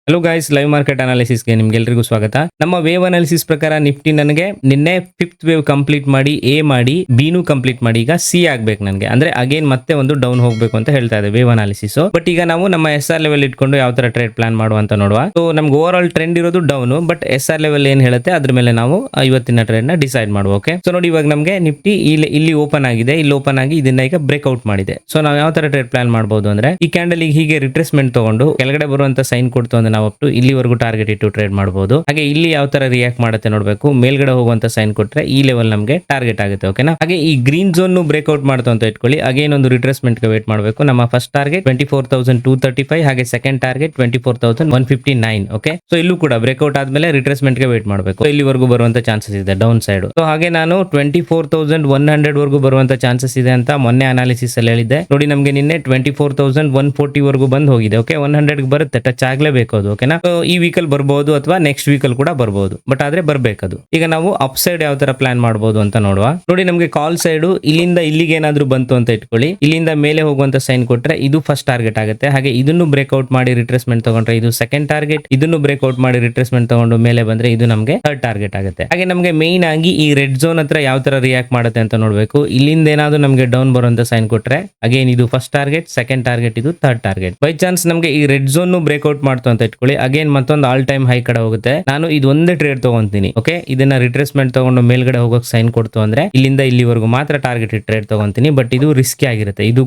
Hello guys, live market ಅನಾಲಿಸಿಸ್ಗೆ ನಿಮ್ಗೆಲ್ರಿಗೂ ಸ್ವಾಗತ. ನಮ್ಮ ವೇವ್ ಅನಾಲಿಸಿಸ್ ಪ್ರಕಾರ ನಿಫ್ಟಿ ನನಗೆ ನಿನ್ನೆ ಫಿಫ್ತ್ ವೇವ್ ಕಂಪ್ಲೀಟ್ ಮಾಡಿ ಎ ಮಾಡಿ ಬಿನು ಕಂಪ್ಲೀಟ್ ಮಾಡಿ ಈಗ ಸಿ ಆಗ್ಬೇಕು ನನಗೆ, ಅಂದ್ರೆ ಅಗೇನ್ ಮತ್ತೆ ಒಂದು ಡೌನ್ ಹೋಗ್ಬೇಕು ಅಂತ ಹೇಳ್ತಾ ಇದೆ ವೇವ್ ಅನಾಲಿಸಿಸ್. ಬಟ್ ಈಗ ನಾವು ನಮ್ಮ ಎಸ್ ಆರ್ ಲೆವೆಲ್ ಇಟ್ಕೊಂಡು ಯಾವ ತರ ಟ್ರೇಡ್ ಪ್ಲಾನ್ ಮಾಡುವಂತ ನೋಡುವ. ಸೊ ನಮ್ಗೆ ಓವರ್ ಆಲ್ ಟ್ರೆಂಡ್ ಇರೋದು down, but S R level ಏನ್ ಹೇಳುತ್ತೆ ಅದ್ರ ಮೇಲೆ ನಾವು ಇವತ್ತಿನ ಟ್ರೇಡ್ ನ ಡಿಸೈಡ್ ಮಾಡುವ. ಓಕೆ, ಸೊ ನೋಡಿ ಇವಾಗ ನಮಗೆ ನಿಫ್ಟಿ ಇಲ್ಲಿ ಓಪನ್ ಆಗಿದೆ, ಇಲ್ಲಿ ಓಪನ್ ಆಗಿ ಇದನ್ನ ಈಗ ಬ್ರೇಕ್ಔಟ್ ಮಾಡಿದೆ. ಸೊ ನಾವು ಯಾವ ತರ ಟ್ರೇಡ್ ಪ್ಲಾನ್ ಮಾಡಬಹುದು ಅಂದ್ರೆ, ಈ ಕ್ಯಾಂಡಲ್ ಹೀಗೆ ರಿಟ್ರೇಸ್ಮೆಂಟ್ ತಗೊಂಡು ಕೆಳಗಡೆ ಬರುವಂತ ಸೈನ್ ಕೊಡ್ತು ಅಂದ್ರೆ ನಾವು ಅಪ್ ಟು ಇಲ್ಲಿವರೆಗೂ ಟಾರ್ಗೆಟ್ ಇಟ್ಟು ಟ್ರೇಡ್ ಮಾಡಬಹುದು. ಹಾಗೆ ಇಲ್ಲಿ ಯಾವ ತರ ರಿಯಾಕ್ಟ್ ಮಾಡುತ್ತೆ ನೋಡಬೇಕು. ಮೇಲ್ಗಡೆ ಹೋಗುವಂತ ಸೈನ್ ಕೊಟ್ರೆ ಈ ಲೆವೆಲ್ ನಮಗೆ ಟಾರ್ಗೆಟ್ ಆಗುತ್ತೆ. ಓಕೆನಾ. ಹಾಗೆ ಈ ಗ್ರೀನ್ ಝೋನ್ ಬ್ರೇಕ್ಔಟ್ ಮಾಡ್ತು ಅಂತ ಇಟ್ಕೊಳ್ಳಿ, ಅಗೇನ್ ಒಂದು ರಿಟ್ರೇಸ್ಮೆಂಟ್ ಗೆ ವೇಟ್ ಮಾಡಬೇಕು. ನಮ್ಮ ಫಸ್ಟ್ ಟಾರ್ಗೆಟ್ 24,235, ಹಾಗೆ ಸೆಕೆಂಡ್ ಟಾರ್ಗೆಟ್ 24,159. ಓಕೆ, ಸೊ ಇಲ್ಲೂ ಕೂಡ ಬ್ರೇಕ್ಔಟ್ ಆದ್ಮೇಲೆ ರಿಟ್ರೇಸ್ಮೆಂಟ್ ಗೆ ವೇಟ್ ಮಾಡಬೇಕು. ಇಲ್ಲಿವರೆಗೂ ಬರುವಂತ ಚಾನ್ಸಸ್ ಇದೆ ಡೌನ್ ಸೈಡ್. ಸೊ ಹಾಗೆ ನಾನು 24,100 ವರೆಗೂ ಬರುವಂತ ಚಾನ್ಸಸ್ ಇದೆ ಅಂತ ಮೊನ್ನೆ ಅನಾಲಿಸಿಸ್ ಅಲ್ಲಿ ಹೇಳಿದ್ದೆ. ನೋಡಿ ನಮಗೆ ನಿನ್ನೆ 24,140 ವರೆಗೂ ಬಂದ್ ಹೋಗಿದೆ. ಓಕೆ, 100 ಬರುತ್ತೆ, ಟಚ್ ಆಗ್ಲೇಬೇಕು ಅದು. ಓಕೆನಾ. ಈ ವೀಕಲ್ ಬರಬಹುದು ಅಥವಾ ನೆಕ್ಸ್ಟ್ ವೀಕಲ್ ಕೂಡ ಬರಬಹುದು, ಬಟ್ ಆದ್ರೆ ಬರ್ಬೇಕದು. ಈಗ ನಾವು ಅಪ್ ಸೈಡ್ ಯಾವ ತರ ಪ್ಲಾನ್ ಮಾಡಬಹುದು ಅಂತ ನೋಡುವ. ನೋಡಿ ನಮಗೆ ಕಾಲ್ ಸೈಡ್ ಇಲ್ಲಿಂದ ಇಲ್ಲಿಗೆ ಏನಾದ್ರೂ ಬಂತು ಅಂತ ಇಟ್ಕೊಳ್ಳಿ, ಇಲ್ಲಿಂದ ಮೇಲೆ ಹೋಗುವಂತ ಸೈನ್ ಕೊಟ್ರೆ ಇದು ಫಸ್ಟ್ ಟಾರ್ಗೆಟ್ ಆಗುತ್ತೆ. ಹಾಗೆ ಇದನ್ನು ಬ್ರೇಕ್ಔಟ್ ಮಾಡಿ ರಿಟ್ರೇಸ್ಮೆಂಟ್ ತಗೊಂಡ್ರೆ ಇದು ಸೆಕೆಂಡ್ ಟಾರ್ಗೆಟ್, ಇದನ್ನು ಬ್ರೇಕ್ಔಟ್ ಮಾಡಿ ರಿಟ್ರೇಸ್ಮೆಂಟ್ ತಗೊಂಡು ಮೇಲೆ ಬಂದ್ರೆ ಇದು ನಮಗೆ ಥರ್ಡ್ ಟಾರ್ಗೆಟ್ ಆಗುತ್ತೆ. ಹಾಗೆ ನಮಗೆ ಮೇನ್ ಆಗಿ ಈ ರೆಡ್ ಝೋನ್ ಹತ್ರ ಯಾವ ತರ ರಿಯಾಕ್ಟ್ ಮಾಡುತ್ತೆ ಅಂತ ನೋಡ್ಬೇಕು. ಇಲ್ಲಿಂದ ಏನಾದ್ರು ನಮಗೆ ಡೌನ್ ಬರುವಂತ ಸೈನ್ ಕೊಟ್ರೆ ಅಗೇನ್ ಇದು ಫಸ್ಟ್ ಟಾರ್ಗೆಟ್, ಸೆಕೆಂಡ್ ಟಾರ್ಗೆಟ್, ಇದು ಥರ್ಡ್ ಟಾರ್ಗೆಟ್. ಬೈ ಚಾನ್ಸ್ ನಮಗೆ ಈ ರೆಡ್ ಝೋನ್ ಬ್ರೇಕ್ಔಟ್ ಮಾಡ್ತು ಅಂತ ಇಟ್ಕೊಳ್ಳಿ, ಅಗೇನ್ ಮತ್ತೊಂದು ಆಲ್ ಟೈಮ್ ಹೈ ಕಡೆ ಹೋಗುತ್ತೆ. ನಾನು ಇದು ಒಂದೇ ಟ್ರೇಡ್ ತಗೊಂತೀನಿ. ಓಕೆ, ಇದನ್ನ ರಿಟ್ರೇಸ್ಮೆಂಟ್ ತಗೊಂಡು ಮೇಲ್ಗಡೆ ಹೋಗೋಕೆ ಸೈನ್ ಕೊಡ್ತು ಅಂದ್ರೆ ಇಲ್ಲಿಂದ ಇಲ್ಲಿವರೆಗೂ ಮಾತ್ರ ಟಾರ್ಗೆಟ್ ಟ್ರೇಡ್ ತಗೊಂತೀನಿ. ಬಟ್ ಇದು ರಿಸ್ಕಿ ಆಗಿರುತ್ತೆ, ಇದು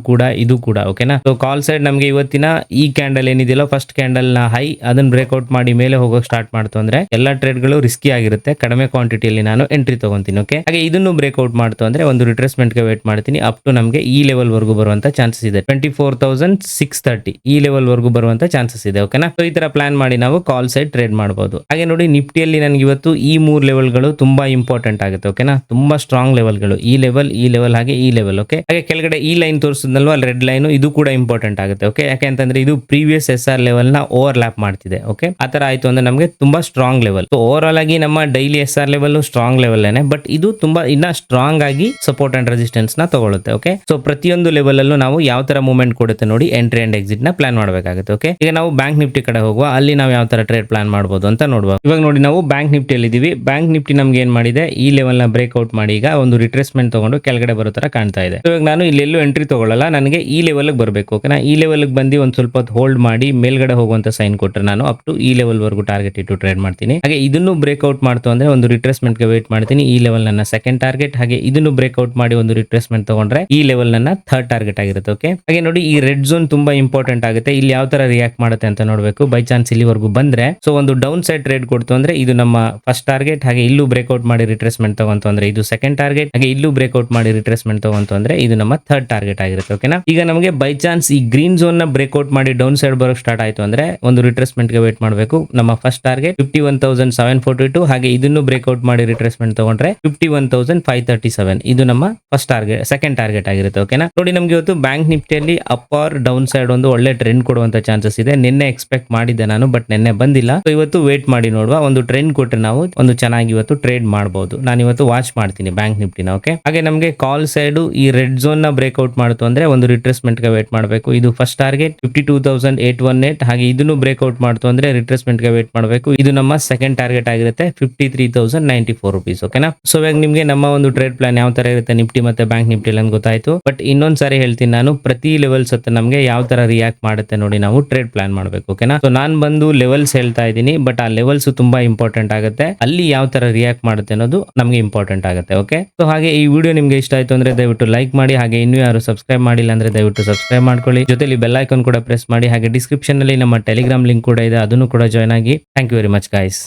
ಕೂಡ. ಓಕೆನಾ. ಸೊ ಕಾಲ್ ಸೈಡ್ ನಮಗೆ ಇವತ್ತಿನ ಈ ಕ್ಯಾಂಡಲ್ ಏನಿದೆಯಲ್ಲ, ಫಸ್ಟ್ ಕ್ಯಾಂಡಲ್ ನ ಹೈ ಅದನ್ನ ಬ್ರೇಕ್ಔಟ್ ಮಾಡಿ ಮೇಲೆ ಹೋಗೋಕೆ ಸ್ಟಾರ್ಟ್ ಮಾಡ್ತು ಅಂದ್ರೆ ಎಲ್ಲಾ ಟ್ರೇಡ್ ಗಳು ರಿಸ್ಕಿ ಆಗಿರುತ್ತೆ. ಕಡಿಮೆ ಕ್ವಾಂಟಿಟಿಯಲ್ಲಿ ನಾನು ಎಂಟ್ರಿ ತಗೊಂತೀನಿ. ಓಕೆ, ಹಾಗೆ ಇದನ್ನು ಬ್ರೇಕ್ಔಟ್ ಮಾಡ್ತು ಅಂದ್ರೆ ಒಂದು ರಿಟ್ರೇಸ್ಮೆಂಟ್ ಗೆ ವೇಟ್ ಮಾಡ್ತೀನಿ. ಅಪ್ ಟು ನಮಗೆ ಈ ಲೆವೆಲ್ ವರೆಗೂ ಬರುವಂತ ಚಾನ್ಸಸ್ ಇದೆ. 24,630 ಈ ಲೆವೆಲ್ ವರೆಗೂ ಬರುವಂತ ಚಾನ್ಸಸ್ ಇದೆ. ಓಕೆನಾ. ಸೊ ಈ ತರ ಪ್ಲಾನ್ ಮಾಡಿ ನಾವು ಕಾಲ್ ಸೈಡ್ ಟ್ರೇಡ್ ಮಾಡಬಹುದು. ಹಾಗೆ ನೋಡಿ ನಿಫ್ಟಿಯಲ್ಲಿ ನನಗೆ ಇವತ್ತು ಈ ಮೂರು ಲೆವೆಲ್ ಗಳು ತುಂಬಾ ಇಂಪಾರ್ಟೆಂಟ್ ಆಗುತ್ತೆ. ಓಕೆನಾ, ತುಂಬಾ ಸ್ಟ್ರಾಂಗ್ ಲೆವೆಲ್ ಗಳು, ಈ ಲೆವೆಲ್ ಹಾಗೆ ಈ ಲೆವೆಲ್. ಓಕೆ, ಹಾಗೆ ಕೆಳಗಡೆ ಈ ಲೈನ್ ತೋರಿಸಿದ್ನಲ್ವಾ ರೆಡ್ ಲೈನ್, ಇದು ಕೂಡ ಇಂಪಾರ್ಟೆಂಟ್ ಆಗುತ್ತೆ. ಓಕೆ, ಯಾಕೆ ಅಂತಂದ್ರೆ ಇದು ಪ್ರೀವಿಯಸ್ ಎಸ್ ಆರ್ ಲೆವೆಲ್ ನ ಓವರ್ ಲ್ಯಾಪ್ ಮಾಡ್ತಿದೆ. ಓಕೆ, ಆತರ ಆಯ್ತು ಅಂದ್ರೆ ನಮಗೆ ತುಂಬಾ strong level. So overall ಆಗಿ ನಮ್ಮ daily S R level strong level ಏನೆ, ಬಟ್ ಇದು ತುಂಬಾ ಇನ್ನ ಸ್ಟ್ರಾಂಗ್ ಆಗಿ ಸಪೋರ್ಟ್ ಅಂಡ್ ರೆಸಿಸ್ಟೆನ್ಸ್ ನ ತಗೊಳುತ್ತೆ. ಓಕೆ, ಸೊ ಪ್ರತಿಯೊಂದು ಲೆವೆಲ್ ಅಲ್ಲೂ ನಾವು ಯಾವ ತರ ಮೂವ್ಮೆಂಟ್ ಕೊಡುತ್ತೆ ನೋಡಿ ಎಂಟ್ರಿ ಅಂಡ್ ಎಕ್ಸಿಟ್ ನ ಪ್ಲಾನ್ ಮಾಡಬೇಕಾಗುತ್ತೆ. ಓಕೆ, ಈಗ ನಾವು ಬ್ಯಾಂಕ್ ನಿಫ್ಟಿ ಕಡೆ ಹೋಗುವ, ಅಲ್ಲಿ ನಾವು ಯಾವ ತರ ಟ್ರೇಡ್ ಪ್ಲಾನ್ ಮಾಡಬಹುದು ಅಂತ ನೋಡುವ. ಇವಾಗ ನೋಡಿ ನಾವು ಬ್ಯಾಂಕ್ ನಿಫ್ಟಿಯಲ್ಲಿ ಇದೀವಿ. ಬ್ಯಾಂಕ್ ನಿಫ್ಟಿ ನಮ್ಗೆ ಏನ್ ಮಾಡಿದೆ, ಈ ಲೆವೆಲ್ ನ ಬ್ರೇಕ್ಔಟ್ ಮಾಡಿ ಈಗ ಒಂದು ರಿಟ್ರೇಸ್ಮೆಂಟ್ ತಗೊಂಡು ಕೆಳಗಡೆ ಬರೋ ತರ ಕಾಣ್ತಾ ಇದೆ. ಇವಾಗ ನಾನು ಇಲ್ಲೆಲ್ಲೂ ಎಂಟ್ರಿ ತಗೊಳ್ಳಲ್ಲ, ನನಗೆ ಈ ಲೆವೆಲ್ ಬರಬೇಕು. ಓಕೆನಾ, ಈ ಲೆವೆಲ್ ಬಂದು ಒಂದ್ ಸ್ವಲ್ಪ ಹೋಲ್ಡ್ ಮಾಡಿ ಮೇಲ್ಗಡೆ ಹೋಗುವಂತ ಸೈನ್ ಕೊಟ್ಟರೆ ನಾನು ಅಪ್ ಟು ಈ ಲೆವೆಲ್ ವರೆಗೂ ಟಾರ್ಗೆಟ್ ಇಟ್ಟು ಟ್ರೇಡ್ ಮಾಡ್ತೀನಿ. ಹಾಗೆ ಇದನ್ನು ಬ್ರೇಕ್ಔಟ್ ಮಾಡ್ತು ಅಂದ್ರೆ ಒಂದು ರಿಟ್ರೇಸ್ಮೆಂಟ್ ಗೆ ವೇಟ್ ಮಾಡ್ತೀನಿ. ಈ ಲೆವೆಲ್ ನನ್ನ ಸೆಕೆಂಡ್ ಟಾರ್ಗೆಟ್, ಹಾಗೆ ಇದನ್ನು ಬ್ರೇಕ್ಔಟ್ ಮಾಡಿ ಒಂದು ರಿಟ್ರೇಸ್ಮೆಂಟ್ ತಗೊಂಡ್ರೆ ಈ ಲೆವೆಲ್ ನನ್ನ ಥರ್ಡ್ ಟಾರ್ಗೆಟ್ ಆಗಿರುತ್ತೆ. ಓಕೆ, ಹಾಗೆ ನೋಡಿ ಈ ರೆಡ್ ಝೋನ್ ತುಂಬಾ ಇಂಪಾರ್ಟೆಂಟ್ ಆಗುತ್ತೆ. ಇಲ್ಲಿ ಯಾವ ತರ ರಿಯಾಕ್ಟ್ ಮಾಡುತ್ತೆ ಅಂತ ನೋಡಬೇಕು. ಬೈ ಚಾನ್ಸ್ ಇಲ್ಲಿವರೆಗೂ ಬಂದ್ರೆ ಸೊ ಒಂದು ಡೌನ್ ಸೈಡ್ ಟ್ರೇಡ್ ಕೊಡ್ತು ಅಂದ್ರೆ ಇದು ನಮ್ಮ ಫಸ್ಟ್ ಟಾರ್ಗೆಟ್, ಹಾಗೆ ಇಲ್ಲೂ ಬ್ರೇಕ್ಔಟ್ ಮಾಡಿ ರಿಟ್ರೇಸ್ಮೆಂಟ್ ತಗೊಂತು ಅಂದ್ರೆ ಇದು ಸೆಕೆಂಡ್ ಟಾರ್ಗೆಟ್, ಹಾಗೆ ಇಲ್ಲೂ ಬ್ರೇಕ್ಔಟ್ ಮಾಡಿ ರಿಟ್ರೇಸ್ಮೆಂಟ್ ತಗೊಂತು ಅಂದ್ರೆ ಇದು ನಮ್ಮ ಥರ್ಡ್ ಟಾರ್ಗೆಟ್ ಆಗಿರುತ್ತೆ. ಓಕೆನಾ. ಈಗ ನಮಗೆ ಬೈ ಚಾನ್ಸ್ ಈ ಗ್ರೀನ್ ಝೋನ್ ನ ಬ್ರೇಕ್ಔಟ್ ಮಾಡಿ ಡೌನ್ ಸೈಡ್ ಬರೋಕ್ ಸ್ಟಾರ್ಟ್ ಆಯ್ತು ಅಂದ್ರೆ ಒಂದು ರಿಟ್ರೇಸ್ಮೆಂಟ್ ಗೆ ವೇಟ್ ಮಾಡಬೇಕು. ನಮ್ಮ ಫಸ್ಟ್ ಟಾರ್ಗೆಟ್ 51,742, ಹಾಗೆ ಇದನ್ನು ಬ್ರೇಕ್ಔಟ್ ಮಾಡಿ ರಿಟ್ರೇಸ್ಮೆಂಟ್ ತಗೊಂಡ್ರೆ 51,537 ಇದು ನಮ್ಮ ಫಸ್ಟ್ ಟಾರ್ಗೆಟ್, ಸೆಕೆಂಡ್ ಟಾರ್ಗೆಟ್ ಆಗಿರುತ್ತೆ. ಓಕೆನಾ. ನೋಡಿ ನಮ್ಗೆ ಇವತ್ತು ಬ್ಯಾಂಕ್ ನಿಫ್ಟಿಯಲ್ಲಿ ಅಪ್ ಆರ್ ಡೌನ್ ಸೈಡ್ ಒಂದು ಒಳ್ಳೆ ಟ್ರೆಂಡ್ ಕೊಡುವಂತ ಚಾನ್ಸಸ್ ಇದೆ. ನಿನ್ನೆ ಎಕ್ಸ್ಪೆಕ್ಟ್ ಮಾಡಿದ್ದೆ ನಾನು, ಬಟ್ ನಿನ್ನೆ ಬಂದಿಲ್ಲ. ಸೊ ಇವತ್ತು ವೇಟ್ ಮಾಡಿ ನೋಡುವ. ಒಂದು ಟ್ರೆಂಡ್ ಕೊಟ್ಟರೆ ನಾವು ಒಂದು ಚೆನ್ನಾಗಿ ಇವತ್ತು ಟ್ರೇಡ್ ಮಾಡಬಹುದು. ನಾನು ಇವತ್ತು ವಾಚ್ ಮಾಡ್ತೀನಿ ಬ್ಯಾಂಕ್ ನಿಫ್ಟಿನ. ಓಕೆ, ಹಾಗೆ ನಮಗೆ ಕಾಲ್ ಸೈಡ್ ಈ ರೆಡ್ ಝೋನ್ ನ ಬ್ರೇಕ್ಔಟ್ ಮಾಡ್ತು ಅಂದ್ರೆ ಒಂದು ರಿಟ್ರೇಸ್ಮೆಂಟ್ ಗೆ ವೇಟ್ ಮಾಡಬೇಕು. ಇದು ಫಸ್ಟ್ ಟಾರ್ಗೆಟ್ 52,818, ಹಾಗೆ ಇದನ್ನು ಬ್ರೇಕ್ಔಟ್ ಮಾಡ್ತು ಅಂದ್ರೆ ರಿಟ್ರೇಸ್ಮೆಂಟ್ ಗೆ ವೇಟ್ ಮಾಡಬೇಕು. ಇದು ನಮ್ಮ ಸೆಕೆಂಡ್ ಟಾರ್ಗೆಟ್ ಆಗಿರುತ್ತೆ 53,094 rupees. ಓಕೆನಾ. ಸೊ ಇವಾಗ ನಿಮ್ಗೆ ನಮ್ಮ ಒಂದು ಟ್ರೇಡ್ ಪ್ಲಾನ್ ಯಾವ ತರ ಇರುತ್ತೆ ನಿಫ್ಟಿ ಮತ್ತೆ ಬ್ಯಾಂಕ್ ನಿಫ್ಟಿ ಅಂತ ಗೊತ್ತಾಯ್ತು. ಬಟ್ ಇನ್ನೊಂದ್ ಸಾರಿ ಹೇಳ್ತೀನಿ ನಾನು, ಪ್ರತಿ ಲೆವೆಲ್ಸ್ ಹತ್ತ ನಮಗೆ ಯಾವ ತರ ರಿಯಾಕ್ಟ್ ಮಾಡುತ್ತೆ ನೋಡಿ ನಾವು ಟ್ರೇಡ್ ಪ್ಲಾನ್ ಮಾಡಬೇಕು. ಓಕೆನಾ. ಸೊ ನಾನ್ ಬಂದು ಲೆವೆಲ್ಸ್ ಹೇಳ್ತಾ ಇದ್ದೀನಿ, ಬಟ್ ಆ ಲೆವೆಲ್ಸ್ ತುಂಬಾ ಇಂಪಾರ್ಟೆಂಟ್ ಆಗುತ್ತೆ. ಅಲ್ಲಿ ಯಾವ ತರ ರಿಯಾಕ್ಟ್ ಮಾಡುತ್ತೆ ಅನ್ನೋದು ನಮಗೆ ಇಂಪಾರ್ಟೆಂಟ್ ಆಗುತ್ತೆ. ಓಕೆ, ಸೊ ಹಾಗೆ ಈ ವಿಡಿಯೋ ನಿಮ್ಗೆ ಇಷ್ಟ ಆಯ್ತು ಅಂದ್ರೆ ದಯವಿಟ್ಟು ಲೈಕ್ ಮಾಡಿ, ಹಾಗೆ ಇನ್ನೂ ಯಾರು ಸಬ್ಸ್ಕ್ರೈಬ್ ಮಾಡಿಲ್ಲ ಅಂದ್ರೆ ದಯವಿಟ್ಟು ಸಬ್ಸ್ಕ್ರೈಬ್ ಮಾಡ್ಕೊಳ್ಳಿ. ಜೊತೆಲಿ ಬೆಲ್ ಐಕಾನ್ ಕೂಡ ಪ್ರೆಸ್ ಮಾಡಿ, ಹಾಗೆ ಡಿಸ್ಕ್ರಿಪ್ಷನ್ ಅಲ್ಲಿ ನಮ್ಮ ಟೆಲಿಗ್ರಾಮ್ ಲಿಂಕ್ ಕೂಡ ಇದೆ, ಅದನ್ನು ಕೂಡ ಜಾಯ್ನ್ ಆಗಿ. Thank you very much guys.